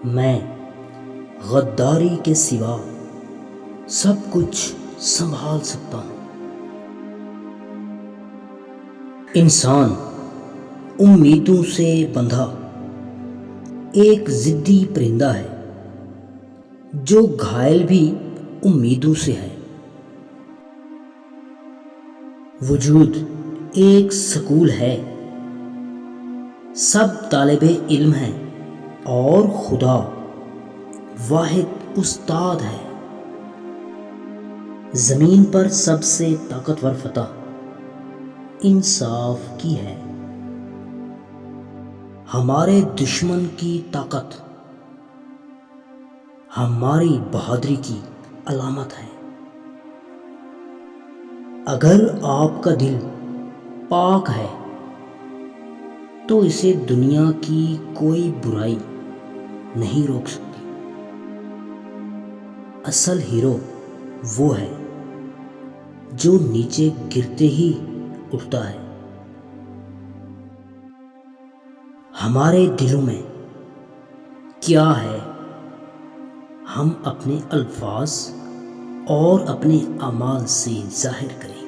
میں غداری کے سوا سب کچھ سنبھال سکتا ہوں۔ انسان امیدوں سے بندھا ایک ضدی پرندہ ہے جو گھائل بھی امیدوں سے ہے۔ وجود ایک سکول ہے، سب طالب علم ہیں اور خدا واحد استاد ہے۔ زمین پر سب سے طاقتور فتح انصاف کی ہے۔ ہمارے دشمن کی طاقت ہماری بہادری کی علامت ہے۔ اگر آپ کا دل پاک ہے تو اسے دنیا کی کوئی برائی نہیں روک سکتی۔ اصل ہیرو وہ ہے جو نیچے گرتے ہی اٹھتا ہے۔ ہمارے دلوں میں کیا ہے ہم اپنے الفاظ اور اپنے اعمال سے ظاہر کریں۔